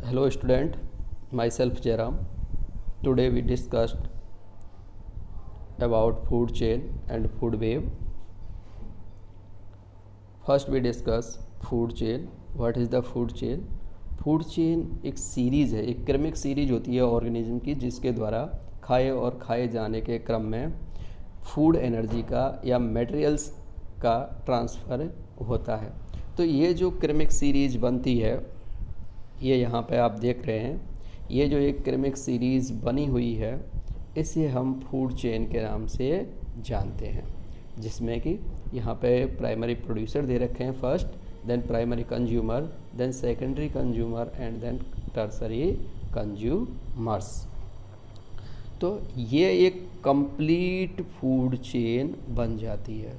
Hello student, myself Jairam. Today we discussed about food chain and food web. First we discuss food chain. What is the food chain? Food chain एक series है, एक क्रमिक series होती है organism की, जिसके द्वारा खाए और खाए जाने के क्रम में फूड एनर्जी का या मटेरियल्स का ट्रांसफ़र होता है। तो ये जो क्रमिक सीरीज बनती है, ये यहाँ पे आप देख रहे हैं, ये जो एक क्रमिक सीरीज़ बनी हुई है, इसे हम फूड चेन के नाम से जानते हैं, जिसमें कि यहाँ पे प्राइमरी प्रोड्यूसर दे रखे हैं first, then primary consumer, then secondary consumer and then tertiary consumers. तो ये एक कंप्लीट फूड चेन बन जाती है।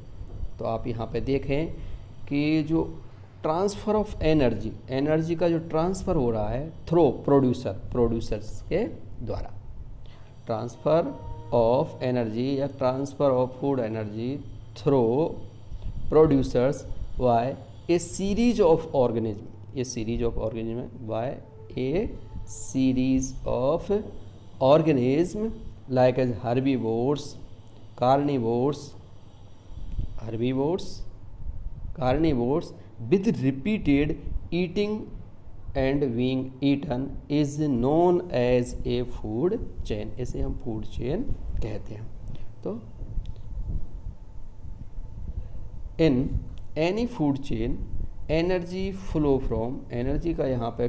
तो आप यहाँ पे देखें कि जो ट्रांसफ़र ऑफ एनर्जी का जो ट्रांसफ़र हो रहा है थ्रू प्रोड्यूसर्स के द्वारा, ट्रांसफ़र ऑफ एनर्जी या transfer of food energy through producers by a series of organism, ये series of organism by a series of organism like as herbivores, carnivores with repeated eating and being eaten is known as a food chain। इसे हम food chain कहते हैं। तो in any food chain energy flow from, energy का यहाँ पे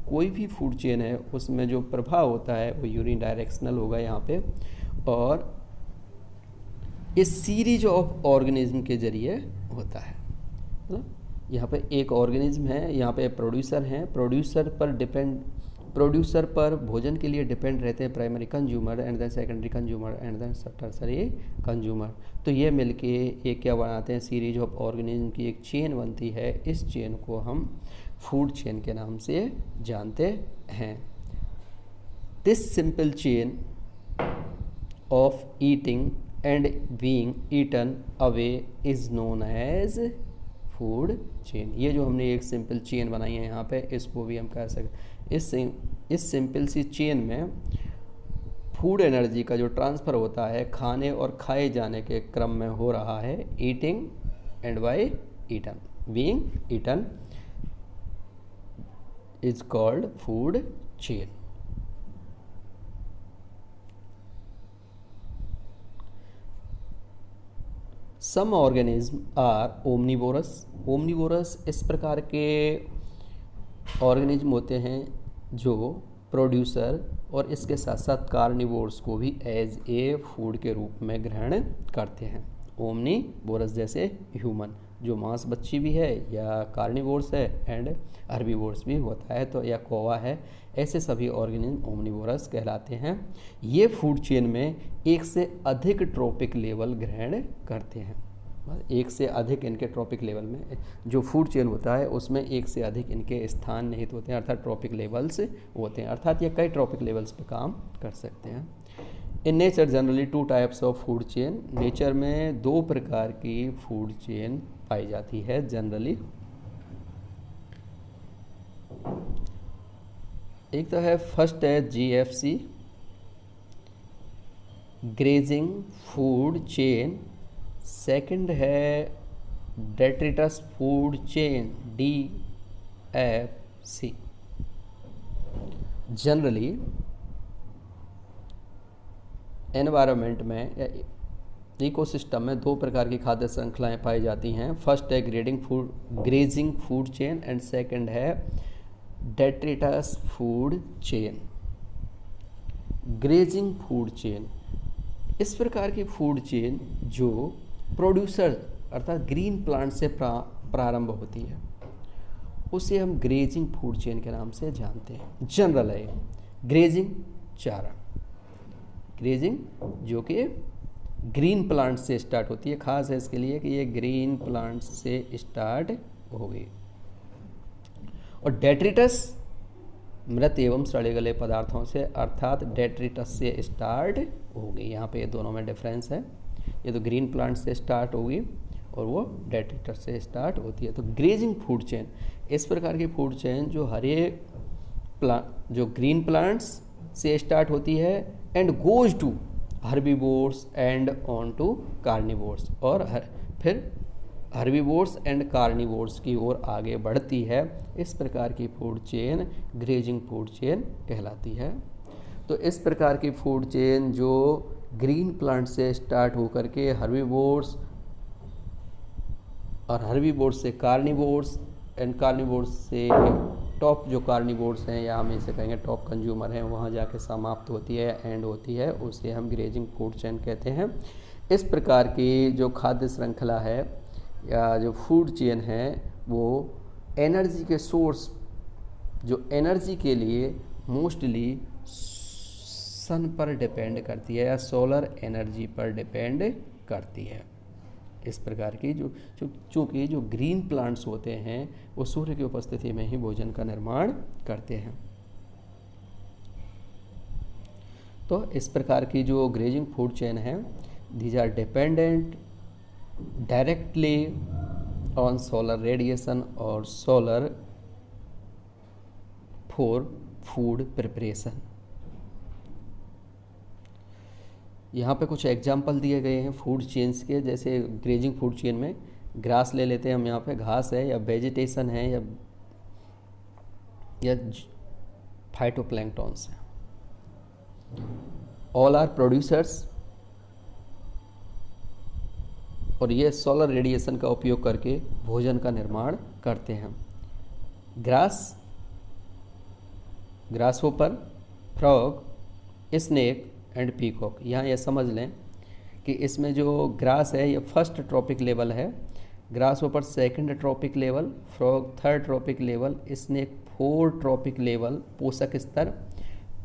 कोई भी फूड चेन है उसमें जो प्रभाव होता है वो यूनिडायरेक्शनल होगा यहाँ पे, और इस सीरीज ऑफ ऑर्गेनिज्म के जरिए होता है। मतलब यहाँ पे एक ऑर्गेनिज्म है, यहाँ पे प्रोड्यूसर हैं, प्रोड्यूसर पर भोजन के लिए डिपेंड रहते हैं primary consumer and then secondary consumer and then tertiary consumer. तो ये मिलके एक क्या बनाते हैं, सीरीज ऑफ ऑर्गेनिज्म की एक चेन बनती है। इस चेन को हम फूड चेन के नाम से जानते हैं। This simple chain of eating and being eaten away is known as food chain. ये जो हमने एक सिंपल चेन बनाई है यहाँ पे, इसको भी हम कह सकते। इस सिंपल सी चेन में फूड एनर्जी का जो ट्रांसफ़र होता है खाने और खाए जाने के क्रम में हो रहा है, eating and by eaten, being eaten is called food chain. Some organism are omnivorous इस प्रकार के ऑर्गेनिज्म होते हैं जो प्रोड्यूसर और इसके साथ साथ कार्निवोर्स को भी एज ए फूड के रूप में ग्रहण करते हैं। ओमनिवोरस जैसे ह्यूमन जो मांस बच्ची भी है, या कार्निवोर्स है एंड हर्बीवोर्स भी होता है, तो या कौवा है, ऐसे सभी ऑर्गेनिज्म ओमनिवोरस कहलाते हैं। ये फूड चेन में एक से अधिक ट्रॉपिक लेवल ग्रहण करते हैं। एक से अधिक इनके ट्रॉपिक लेवल में जो फूड चेन होता है उसमें एक से अधिक इनके स्थान निहित होते हैं, अर्थात ट्रॉपिक लेवल्स होते हैं, अर्थात ये कई ट्रॉपिक लेवल्स पे काम कर सकते हैं। In nature generally 2 types of food chain, nature में 2 प्रकार की फूड चेन पाई जाती है जनरली। एक तो है फर्स्ट है GFC, grazing food chain. Second है detritus food chain, DFC। Generally environment में या इकोसिस्टम में 2 प्रकार की खाद्य श्रृंखलाएं पाई जाती हैं। फर्स्ट है grazing food chain and second है detritus food chain. Grazing food chain इस प्रकार की फूड चेन जो प्रोड्यूसर अर्थात ग्रीन प्लांट से प्रारंभ होती है, उसे हम ग्रेजिंग फूड चेन के नाम से जानते हैं। जनरल है ग्रेजिंग चारा, ग्रेजिंग जो कि ग्रीन प्लांट से स्टार्ट होती है, खास है इसके लिए कि ये ग्रीन प्लांट से स्टार्ट हो गई। और डेट्रिटस मृत एवं सड़े गले पदार्थों से, अर्थात डेट्रिटस से स्टार्ट हो गई। यहाँ पे ये दोनों में डिफरेंस है, ये तो ग्रीन प्लांट से स्टार्ट होगी और वो डेट्रिटस से स्टार्ट होती है। तो ग्रेजिंग फूड चेन इस प्रकार की फूड चेन जो हरे जो ग्रीन प्लांट्स से स्टार्ट होती है and goes to herbivores and on to carnivores, और फिर हर्बीवोर्स एंड कार्निवोर्स की ओर आगे बढ़ती है। इस प्रकार की food chain grazing food chain कहलाती है। तो इस प्रकार की फूड चेन जो ग्रीन प्लांट से स्टार्ट होकर के हर्बीवोर्स और हर्बीवोर्स से कार्निवोर्स एंड कार्निवोर्स से टॉप जो कार्निवोर्स हैं या हम इसे कहेंगे टॉप कंज्यूमर हैं, वहाँ जाके समाप्त होती है, एंड होती है, उसे हम ग्रेजिंग फूड चेन कहते हैं। इस प्रकार की जो खाद्य श्रृंखला है या जो फूड चेन है वो एनर्जी के सोर्स, जो एनर्जी के लिए मोस्टली सन पर डिपेंड करती है या सोलर एनर्जी पर डिपेंड करती है। इस प्रकार की जो चूँकि जो ग्रीन प्लांट्स होते हैं वो सूर्य की उपस्थिति में ही भोजन का निर्माण करते हैं। तो इस प्रकार की जो ग्रेजिंग फूड चेन है, these are dependent directly on solar radiation और सोलर फॉर फूड प्रिपरेशन। यहाँ पे कुछ एग्जाम्पल दिए गए हैं फूड चेन्स के, जैसे ग्रेजिंग फूड चेन में ग्रास ले लेते हैं हम, यहाँ पे घास है या वेजिटेशन है या फाइटोप्लैंक्टन्स हैं। ऑल आर प्रोड्यूसर्स, और ये सोलर रेडिएशन का उपयोग करके भोजन का निर्माण करते हैं। Grasshopper, frog, snake and peacock. यहाँ ये समझ लें कि इसमें जो ग्रास है ये फर्स्ट ट्रॉपिक लेवल है, grasshopper second trophic level, frog third trophic level, snake fourth trophic level पोषक स्तर,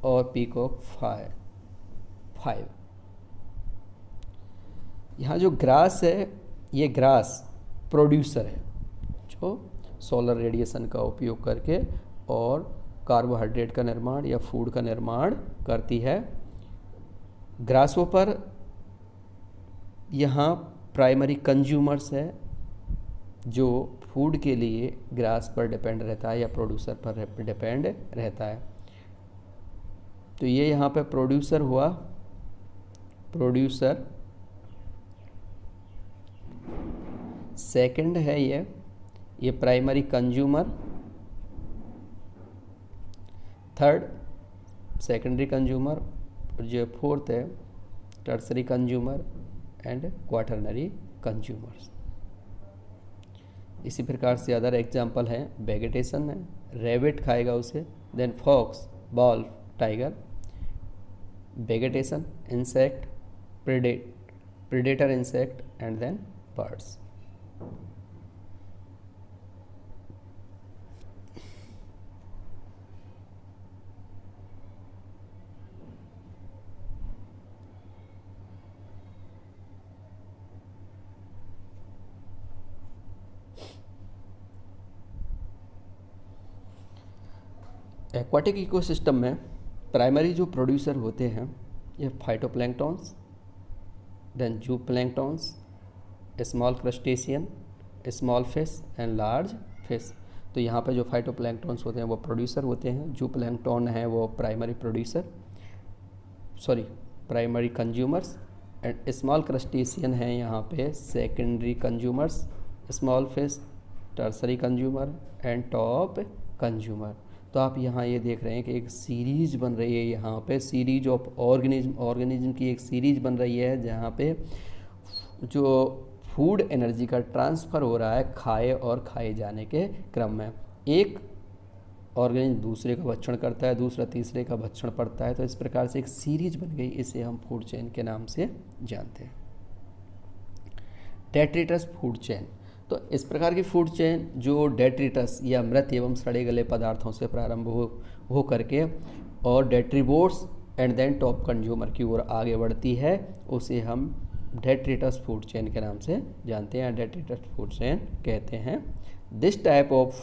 और पीकॉक 5। यहाँ जो ग्रास है ये ग्रास प्रोड्यूसर है जो सोलर रेडिएशन का उपयोग करके और कार्बोहाइड्रेट का निर्माण या फूड का निर्माण करती है। ग्रासहोपर यहाँ प्राइमरी कंज्यूमर्स है जो फूड के लिए ग्रास पर डिपेंड रहता है या प्रोड्यूसर पर डिपेंड रहता है। तो ये यहाँ पे प्रोड्यूसर हुआ, प्रोड्यूसर सेकंड है ये primary consumer, third secondary consumer, और जो फोर्थ है tertiary consumer and quaternary consumers. इसी प्रकार से अदर एग्जाम्पल हैं, वेजिटेशन है, रैबिट खाएगा उसे, then fox, wolf, tiger. Vegetation, insect, predator insect and then birds. Aquatic ecosystem में प्राइमरी जो प्रोड्यूसर होते हैं ये phytoplanktons, then zooplanktons, small crustacean, small fish and large fish. तो यहाँ पे जो फाइटोप्लैंक्टन्स होते हैं वो प्रोड्यूसर होते हैं, जूप्लैंक्टन है वो primary consumers, and small crustacean है यहाँ पे secondary consumers, small fish tertiary consumer and top consumer. तो आप यहाँ ये देख रहे हैं कि एक सीरीज बन रही है, यहाँ पे सीरीज ऑफ ऑर्गेनिज्म की एक सीरीज बन रही है जहाँ पे जो फूड एनर्जी का ट्रांसफ़र हो रहा है खाए और खाए जाने के क्रम में। एक ऑर्गेनिज्म दूसरे का भक्षण करता है, दूसरा तीसरे का भक्षण करता है, तो इस प्रकार से एक सीरीज बन गई, इसे हम फूड चेन के नाम से जानते हैं। डेट्रिटस फूड चेन, तो इस प्रकार की फूड चेन जो डेट्रिटस या मृत एवं सड़े गले पदार्थों से प्रारंभ हो करके और डेट्रीवोर्स एंड देन टॉप कंज्यूमर की ओर आगे बढ़ती है, उसे हम डेट्रिटस फूड चेन के नाम से जानते हैं, डेट्रिटस फूड चेन कहते हैं। This type of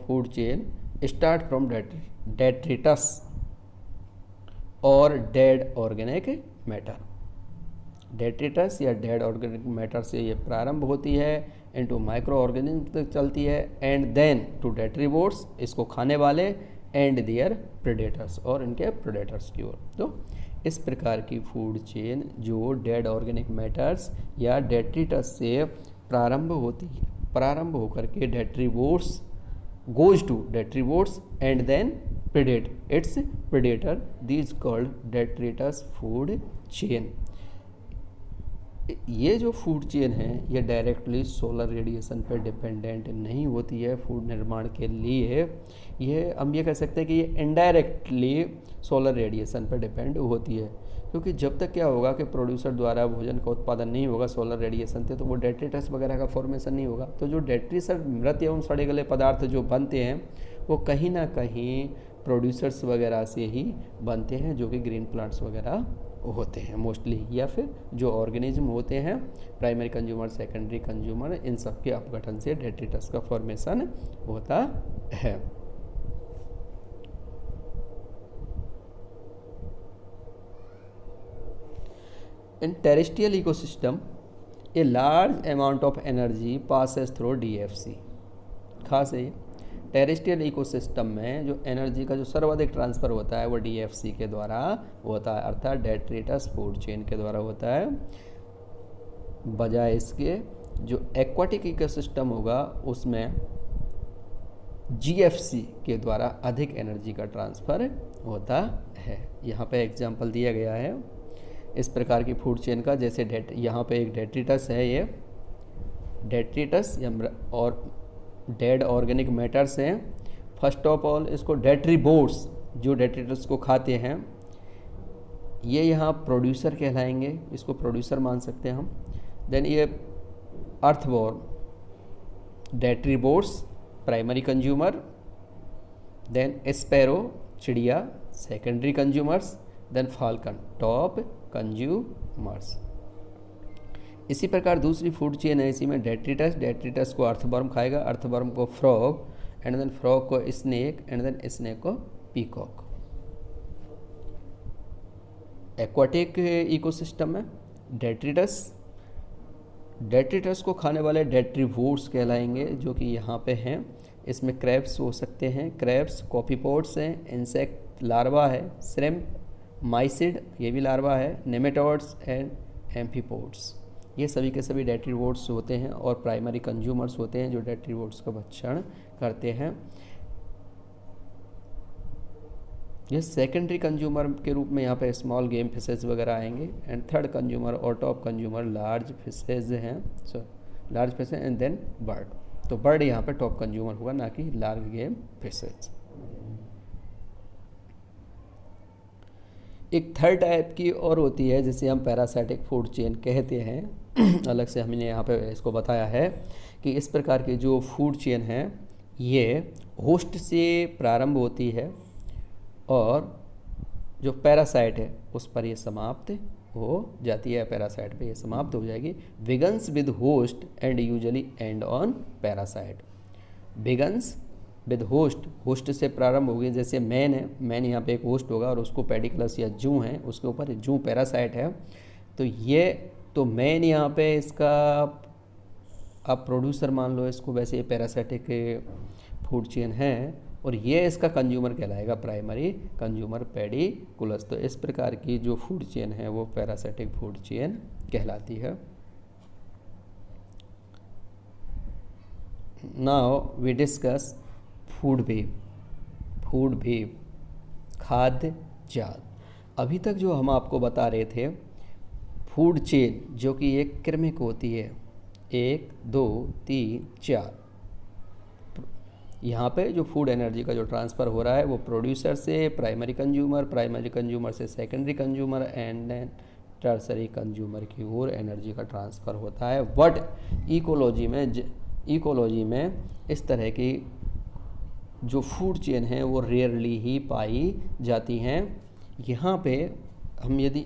food chain start from detritus और डेड ऑर्गेनिक मैटर। डेट्रिटस या डेड ऑर्गेनिक मैटर से ये प्रारंभ होती है इनटू माइक्रो ऑर्गेनिज्म तक चलती है, एंड देन टू डेट्रीवोर्स, इसको खाने वाले, एंड देयर प्रेडेटर्स, और इनके प्रेडेटर्स की ओर। तो इस प्रकार की फूड चेन जो डेड ऑर्गेनिक मैटर्स या डेट्रीटस से प्रारंभ होती है, प्रारंभ होकर के डेट्रीवोर्स goes to detrivores and then predate its predator, these called detritus food chain। ये जो फूड चेन है ये डायरेक्टली सोलर रेडिएशन पर डिपेंडेंट नहीं होती है फूड निर्माण के लिए, ये हम ये कह सकते हैं कि ये इनडायरेक्टली सोलर रेडिएशन पर डिपेंड होती है, क्योंकि जब तक क्या होगा कि प्रोड्यूसर द्वारा भोजन का उत्पादन नहीं होगा सोलर रेडिएशन से, तो वो डेट्रिटस वगैरह का फॉर्मेशन नहीं होगा। तो जो डेट्रिटस मृत एवं सड़े गले पदार्थ जो बनते हैं वो कहीं ना कहीं प्रोड्यूसर्स वगैरह से ही बनते हैं, जो कि ग्रीन प्लांट्स वगैरह होते हैं मोस्टली, या फिर जो ऑर्गेनिज्म होते हैं प्राइमरी कंज्यूमर, सेकेंडरी कंज्यूमर, इन सब के अपघटन से डेट्रिटस का फॉर्मेशन होता है। In terrestrial ecosystem, a large amount of energy passes through DFC। खास है ये, टेरेस्ट्रियल इकोसिस्टम में जो एनर्जी का जो सर्वाधिक ट्रांसफ़र होता है वो DFC के द्वारा होता है, अर्थात डेट्रिटस फूड चेन के द्वारा होता है। बजाय इसके जो एक्वाटिक इकोसिस्टम होगा उसमें GFC के द्वारा अधिक एनर्जी का ट्रांसफ़र होता है। यहाँ पे एग्जांपल दिया गया है इस प्रकार की फूड चेन का, जैसे यहाँ पे एक डेट्रिटस है, ये डेट्रिटस और डेड ऑर्गेनिक मैटर्स हैं। फर्स्ट ऑफ ऑल इसको डेट्रीवोर्स जो डेट्रिटस को खाते हैं ये यहाँ प्रोड्यूसर कहलाएंगे, इसको प्रोड्यूसर मान सकते हैं हम। देन ये earthworm detritivores primary consumer, then sparrow चिड़िया secondary consumers, then falcon top consumers. इसी प्रकार दूसरी फूड चेन है इसी में डेट्रिटस को अर्थवर्म खाएगा, अर्थवर्म को फ्रॉग, एंड देन फ्रॉग को स्नेक, एंड देन स्नेक को पीकॉक। एक्वाटिक इकोसिस्टम में डेट्रिटस को खाने वाले डेट्रीवोर्स कहलाएंगे, जो कि यहाँ पे हैं। इसमें क्रैब्स हो सकते हैं, क्रैब्स, कॉपीपोड्स हैं, इंसेक्ट लार्वा है, श्रिम्प, माइसिड ये भी लार्वा है, नेमेटोड्स एंड एम्फीपोड्स, ये सभी के सभी डेट्रीवोर्स होते हैं और प्राइमरी कंज्यूमर्स होते हैं जो डेट्रीवोर्स का भक्षण करते हैं। ये सेकेंडरी कंज्यूमर के रूप में यहाँ पे स्मॉल गेम फिशेज वगैरह आएंगे, एंड थर्ड कंज्यूमर और टॉप कंज्यूमर लार्ज फिशेज हैं, large fishes and then bird. तो बर्ड यहाँ पे टॉप कंज्यूमर होगा, ना कि लार्ज गेम फिशेज। एक थर्ड टाइप की और होती है जिसे हम पैरासाइटिक फूड चेन कहते हैं। अलग से हमने यहाँ पे इसको बताया है कि इस प्रकार की जो फूड चेन है ये होस्ट से प्रारंभ होती है और जो पैरासाइट है उस पर ये समाप्त हो जाती है, पैरासाइट पे ये समाप्त हो जाएगी। Begins with host and usually and on parasite. Begins with host से प्रारंभ होगी, जैसे मैन है, मैन यहाँ पे एक होस्ट होगा और उसको पेडिकुलस या जू है, उसके ऊपर जू पैरासाइट है। तो ये तो मैन यहाँ पे इसका आप प्रोड्यूसर मान लो इसको, वैसे ये पैरासाइटिक फूड चेन है और ये इसका कंज्यूमर कहलाएगा, प्राइमरी कंज्यूमर पेडिकुलस। तो इस प्रकार की जो फूड चेन है वो पैरासाइटिक फूड चेन कहलाती है। Now we discuss food web, खाद्य जाल। अभी तक जो हम आपको बता रहे थे फूड चेन जो कि एक क्रमिक होती है, 1 2 3 4। यहाँ पे जो फूड एनर्जी का जो ट्रांसफ़र हो रहा है वो प्रोड्यूसर से प्राइमरी कंज्यूमर से secondary consumer and then tertiary consumer की ओर एनर्जी का ट्रांसफ़र होता है। बट इकोलॉजी में इस तरह की जो फूड चेन है वो रेयरली ही पाई जाती हैं। यहाँ पे हम यदि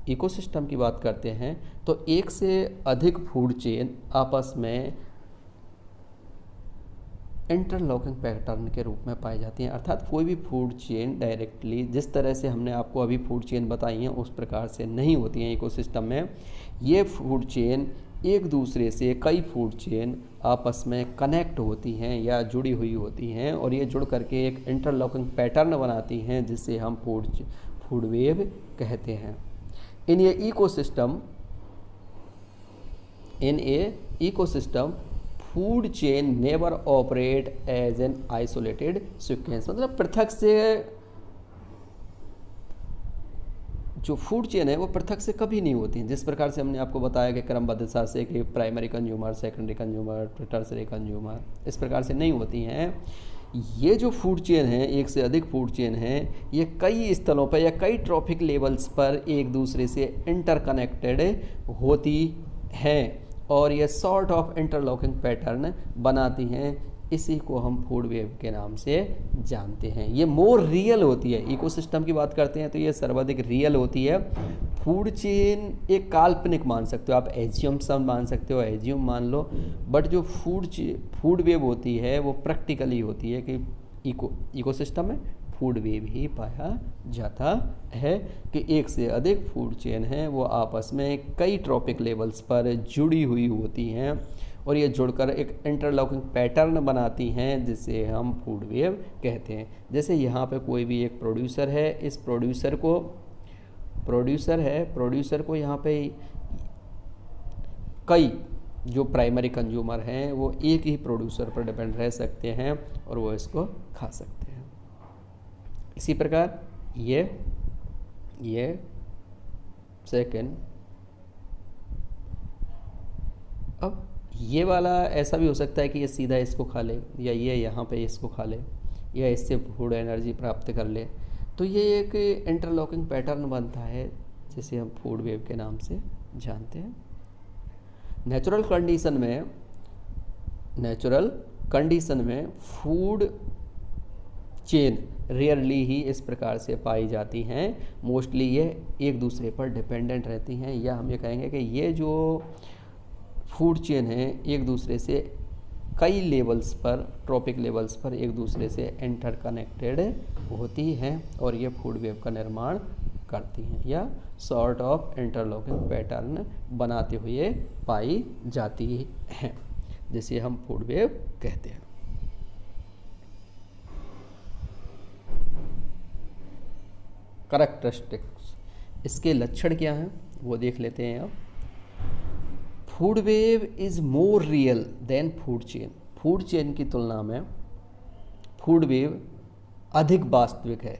इकोसिस्टम की बात करते हैं तो एक से अधिक फूड चेन आपस में इंटरलॉकिंग पैटर्न के रूप में पाई जाती हैं। अर्थात कोई भी फूड चेन डायरेक्टली जिस तरह से हमने आपको अभी फूड चेन बताई हैं उस प्रकार से नहीं होती हैं इकोसिस्टम में। ये फूड चेन एक दूसरे से कई फूड चेन आपस में कनेक्ट होती हैं या जुड़ी हुई होती हैं, और ये जुड़ करके एक इंटरलॉकिंग पैटर्न बनाती हैं जिसे हम फूड वेव कहते हैं। In a ecosystem food chain never operate as an isolated sequence, मतलब पृथक से जो फूड चेन है वो पृथक से कभी नहीं होती हैं। जिस प्रकार से हमने आपको बताया कि क्रमबद्धता से कि primary consumer, secondary consumer, tertiary consumer, इस प्रकार से नहीं होती हैं। ये जो फूड चेन है, एक से अधिक फूड चेन है, ये कई स्थलों पर या कई ट्रॉफिक लेवल्स पर एक दूसरे से इंटरकनेक्टेड होती हैं और ये सॉर्ट ऑफ इंटरलॉकिंग पैटर्न बनाती हैं। इसी को हम फूड वेव के नाम से जानते हैं। ये मोर रियल होती है, इकोसिस्टम की बात करते हैं तो ये सर्वाधिक रियल होती है। फूड चेन एक काल्पनिक मान सकते हो आप, एजियम मान सकते हो, एजियम मान लो, बट जो फूड वेव होती है वो प्रैक्टिकली होती है कि इकोसिस्टम में फूड वेव ही पाया जाता है कि एक से अधिक फूड चेन हैं वो आपस में कई ट्रॉपिक लेवल्स पर जुड़ी हुई होती हैं और ये जुड़कर एक इंटरलॉकिंग पैटर्न बनाती हैं जिसे हम फूड वेव कहते हैं। जैसे यहाँ पे कोई भी एक प्रोड्यूसर है, इस प्रोड्यूसर को यहाँ पे कई जो प्राइमरी कंज्यूमर हैं वो एक ही प्रोड्यूसर पर डिपेंड रह सकते हैं और वो इसको खा सकते हैं। इसी प्रकार ये सेकंड, अब ये वाला ऐसा भी हो सकता है कि ये सीधा इसको खा ले या ये यहाँ पे इसको खा ले या इससे फूड एनर्जी प्राप्त कर ले, तो ये एक इंटरलॉकिंग पैटर्न बनता है जिसे हम फूड वेव के नाम से जानते हैं। नेचुरल कंडीशन में फूड चेन रेयरली ही इस प्रकार से पाई जाती हैं। मोस्टली ये एक दूसरे पर डिपेंडेंट रहती हैं, या हम ये कहेंगे कि ये जो फूड चेन है एक दूसरे से कई लेवल्स पर, ट्रॉपिक लेवल्स पर एक दूसरे से इंटरकनेक्टेड होती हैं और ये फूड वेव का निर्माण करती हैं या सॉर्ट ऑफ इंटरलॉकिंग पैटर्न बनाते हुए पाई जाती हैं, जिसे हम फूड वेव कहते हैं। कैरेक्टरिस्टिक्स, इसके लक्षण क्या हैं वो देख लेते हैं अब। Food web is more real than food chain, food chain की तुलना में फूड वेव अधिक वास्तविक है।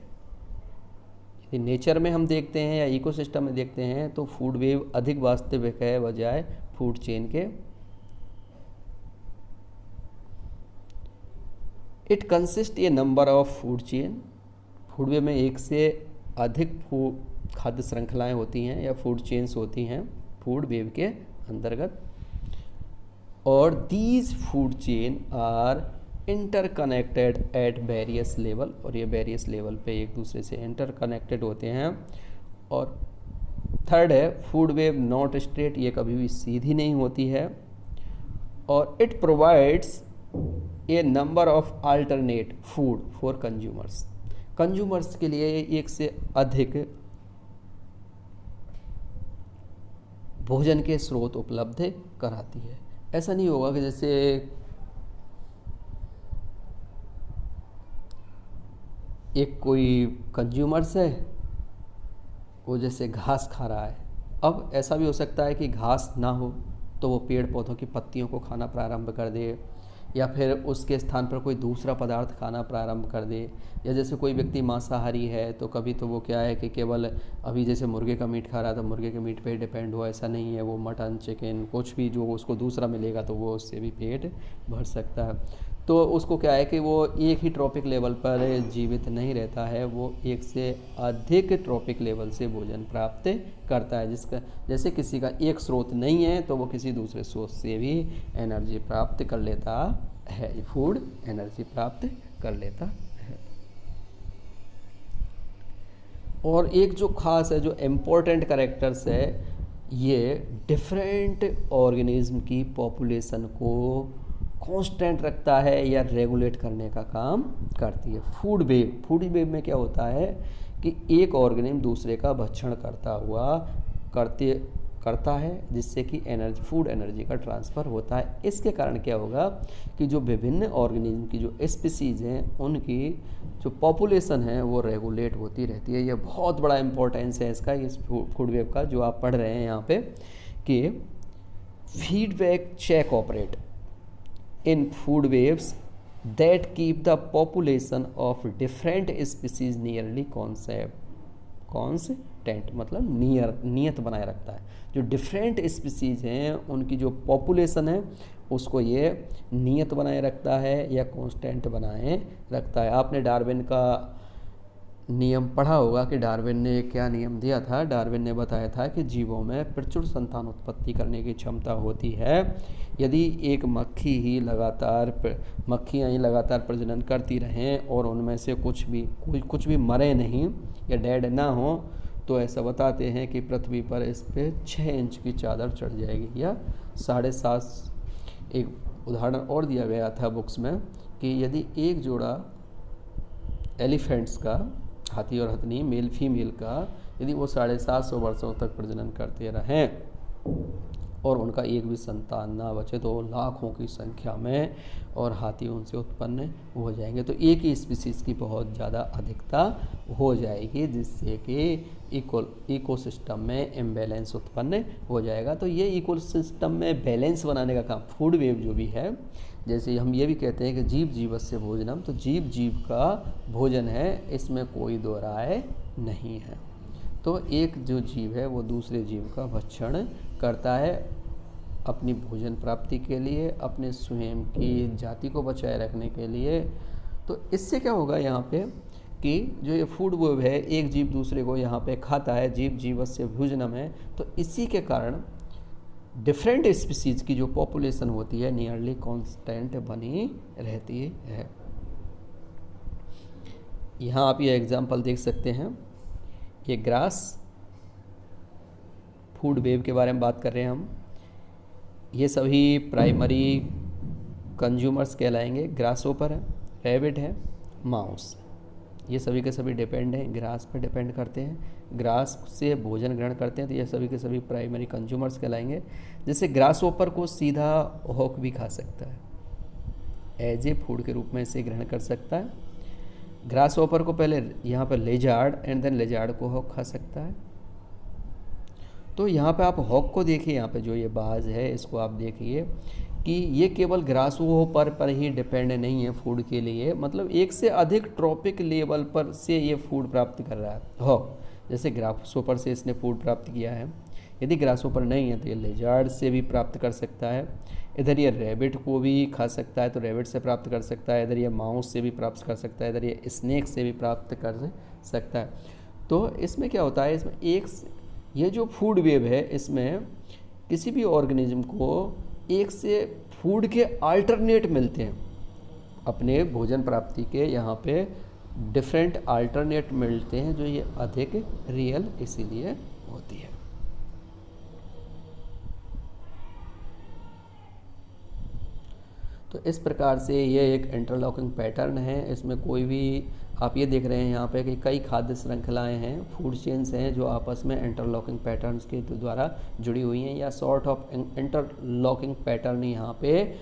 यदि नेचर में हम देखते हैं या इकोसिस्टम में देखते हैं तो फूड वेव अधिक वास्तविक है बजाय फूड चेन के। It consist A number of food chain, food web में एक से अधिक खाद्य श्रृंखलाएं होती हैं या फूड चेन्स होती हैं फूड वेव के अंतर्गत, और these food chain are interconnected at various level, और ये वेरियस लेवल पे एक दूसरे से इंटरकनेक्टेड होते हैं। और थर्ड है फूड वेव नॉट स्ट्रेट, ये कभी भी सीधी नहीं होती है। और it provides a number of alternate food for consumers, consumers के लिए एक से अधिक भोजन के स्रोत उपलब्ध कराती है। ऐसा नहीं होगा कि जैसे एक कोई कंज्यूमर्स है वो जैसे घास खा रहा है, अब ऐसा भी हो सकता है कि घास ना हो तो वो पेड़ पौधों की पत्तियों को खाना प्रारंभ कर दे, या फिर उसके स्थान पर कोई दूसरा पदार्थ खाना प्रारंभ कर दे। या जैसे कोई व्यक्ति मांसाहारी है तो कभी तो वो क्या है कि केवल अभी जैसे मुर्गे का मीट खा रहा था, मुर्गे के मीट पे डिपेंड हो, ऐसा नहीं है। वो मटन, चिकन, कुछ भी जो उसको दूसरा मिलेगा तो वो उससे भी पेट भर सकता है। तो उसको क्या है कि वो एक ही ट्रॉपिक लेवल पर जीवित नहीं रहता है, वो एक से अधिक ट्रॉपिक लेवल से भोजन प्राप्त करता है। जिसका जैसे किसी का एक स्रोत नहीं है तो वो किसी दूसरे स्रोत से भी एनर्जी प्राप्त कर लेता है, फूड एनर्जी प्राप्त कर लेता है। और एक जो खास है, जो इम्पोर्टेंट कैरेक्टर्स है, ये डिफरेंट ऑर्गेनिज्म की पॉपुलेशन को कांस्टेंट रखता है या रेगुलेट करने का काम करती है। फूड वेव में क्या होता है कि एक ऑर्गेनिज्म दूसरे का भक्षण करते करता है, जिससे कि एनर्जी, फूड एनर्जी का ट्रांसफ़र होता है। इसके कारण क्या होगा कि जो विभिन्न ऑर्गेनिज्म की जो स्पीसीज़ हैं उनकी जो पॉपुलेशन है वो रेगुलेट होती रहती है। ये बहुत बड़ा इंपॉर्टेंस है इसका, इस फूड वेब का, जो आप पढ़ रहे हैं यहाँ पे, कि feedback check operate in food webs that keep the population of different species nearly constant, मतलब नियत बनाए रखता है। जो डिफरेंट स्पीसीज हैं उनकी जो पॉपुलेशन है उसको ये नियत बनाए रखता है या कांस्टेंट बनाए रखता है। आपने डार्विन का नियम पढ़ा होगा कि डार्विन ने क्या नियम दिया था। डार्विन ने बताया था कि जीवों में प्रचुर संतान उत्पत्ति करने की क्षमता होती है। यदि एक मक्खियाँ ही लगातार प्रजनन करती रहें और उनमें से कुछ भी मरे नहीं या डेड ना हो, तो ऐसा बताते हैं कि पृथ्वी पर इस पर 6 इंच की चादर चढ़ जाएगी या 7.5। एक उदाहरण और दिया गया था बुक्स में कि यदि एक जोड़ा एलिफेंट्स का, हाथी और हथनी, मेल फीमेल का, यदि वो 750 वर्षों तक प्रजनन करते रहें और उनका एक भी संतान ना बचे तो लाखों की संख्या में और हाथी उनसे उत्पन्न हो जाएंगे। तो एक ही स्पीसीज़ की बहुत ज़्यादा अधिकता हो जाएगी, जिससे कि इकोसिस्टम में इम्बैलेंस उत्पन्न हो जाएगा। तो ये इकोसिस्टम में बैलेंस बनाने का काम फूड वेव जो भी है, जैसे हम ये भी कहते हैं कि जीव जीवस्य भोजनम, तो जीव जीव का भोजन है, इसमें कोई दो राय नहीं है। तो एक जो जीव है वो दूसरे जीव का भक्षण करता है अपनी भोजन प्राप्ति के लिए, अपने स्वयं की जाति को बचाए रखने के लिए। तो इससे क्या होगा यहाँ पे कि जो ये फूड वेव है, एक जीव दूसरे को यहाँ पे खाता है, जीव जीवस्य भोजनम है, तो इसी के कारण डिफरेंट स्पीसीज की जो पॉपुलेशन होती है नियरली कांस्टेंट बनी रहती है। यहाँ आप ये एग्जांपल देख सकते हैं, ये ग्रास फूड वेव के बारे में बात कर रहे हैं हम। ये सभी प्राइमरी कंज्यूमर्स कहलाएंगे। ग्रासहोपर है, रैबिट है, माउस, ये सभी के सभी डिपेंड हैं, ग्रास पर डिपेंड करते हैं, ग्रास से भोजन ग्रहण करते हैं। तो ये सभी के सभी प्राइमरी कंज्यूमर्स कहलाएंगे। जैसे ग्रासहोपर को सीधा हॉक भी खा सकता है, एज ए फूड के रूप में इसे ग्रहण कर सकता है। ग्रासहोपर को पहले यहाँ पर लेजार्ड एंड देन लेजार्ड को हॉक खा सकता है। तो यहाँ पे आप हॉक को देखिए, यहाँ पे जो ये बाज है इसको आप देखिए कि ये केवल ग्रासहोपर पर ही डिपेंड नहीं है फूड के लिए, मतलब एक से अधिक ट्रॉपिक लेवल पर से ये फूड प्राप्त कर रहा है हॉक। जैसे ग्रासहोपर से इसने फूड प्राप्त किया है, यदि ग्रासहोपर नहीं है तो ये लेजार्ड से भी प्राप्त कर सकता है। इधर ये रैबिट को भी खा सकता है तो रैबिट से प्राप्त कर सकता है, इधर ये माउस से भी प्राप्त कर सकता है, इधर ये स्नेक से भी प्राप्त कर सकता है। तो इसमें क्या होता है, इसमें ये जो फूड वेव है इसमें किसी भी ऑर्गेनिज्म को एक से फूड के अल्टरनेट मिलते हैं, अपने भोजन प्राप्ति के यहाँ पे डिफरेंट अल्टरनेट मिलते हैं, जो ये अधिक रियल इसीलिए होती है। तो इस प्रकार से ये एक इंटरलॉकिंग पैटर्न है। इसमें कोई भी, आप ये देख रहे हैं यहाँ पे कि कई खाद्य श्रृंखलाएं हैं, फूड चेन्स हैं जो आपस में इंटरलॉकिंग पैटर्न्स के द्वारा जुड़ी हुई हैं या सॉर्ट ऑफ इंटरलॉकिंग पैटर्न यहाँ पे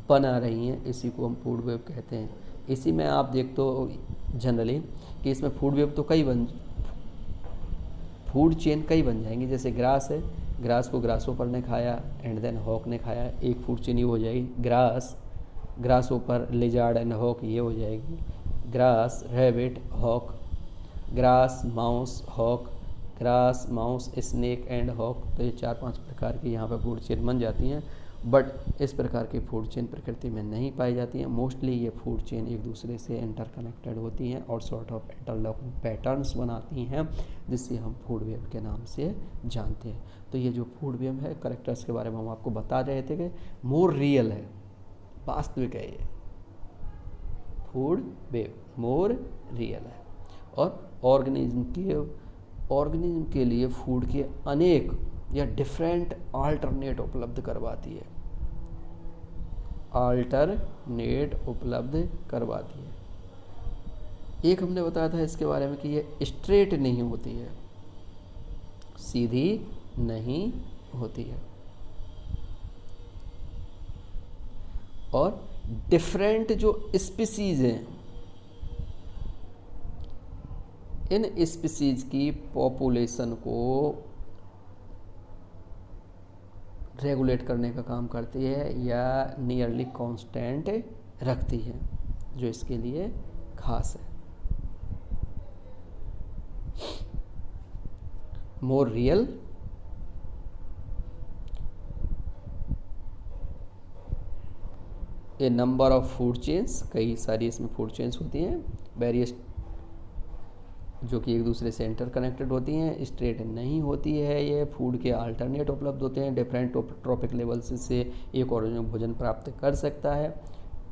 बना रही हैं। इसी को हम फूड वेव कहते हैं। इसी में आप देख तो जनरली कि इसमें फूड वेव तो फूड चेन कई बन जाएंगी। जैसे ग्रास है, ग्रास को ग्रासहोपर ने खाया एंड देन हॉक ने खाया, एक फूड चेन ही हो जाएगी। ग्रासहोपर, लेजार्ड एंड हॉक, ये हो जाएगी। Grass, rabbit, hawk, grass, mouse, hawk, grass, mouse, snake and hawk. तो ये 4-5 प्रकार की यहाँ पर फूड चेन बन जाती हैं, बट इस प्रकार की फूड चेन प्रकृति में नहीं पाई जाती हैं। मोस्टली ये फूड चेन एक दूसरे से इंटरकनेक्टेड होती हैं और सॉर्ट ऑफ इंटरलॉकिंग पैटर्न्स बनाती हैं, जिससे हम फूड वेव के नाम से जानते हैं। तो ये जो फूड वेव है, करेक्टर्स के बारे में हम आपको बता रहे थे कि मोर रियल है, वास्तविक है ये फूड वेव, मोर रियल है। और ऑर्गेनिज्म के लिए फूड के अनेक या डिफरेंट अल्टरनेट उपलब्ध करवाती है, एक हमने बताया था इसके बारे में कि ये स्ट्रेट नहीं होती है, सीधी नहीं होती है। और डिफरेंट जो स्पीसीज हैं, इन स्पीसीज की पॉपुलेशन को रेगुलेट करने का काम करती है या नियरली कांस्टेंट रखती है, जो इसके लिए खास है। More real, A number of food chains, कई सारी इसमें फूड चेन्स होती हैं, वेरियस जो कि एक दूसरे से इंटर कनेक्टेड होती हैं, स्ट्रेट नहीं होती है, ये फूड के अल्टरनेट उपलब्ध होते हैं, डिफरेंट ट्रॉपिक लेवल्स से एक ऑर्गेनिज्म भोजन प्राप्त कर सकता है,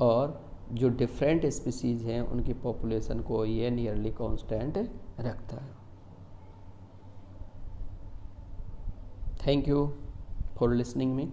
और जो डिफरेंट स्पीसीज हैं उनकी पॉपुलेशन को ये नियरली कांस्टेंट रखता है। Thank you for listening me.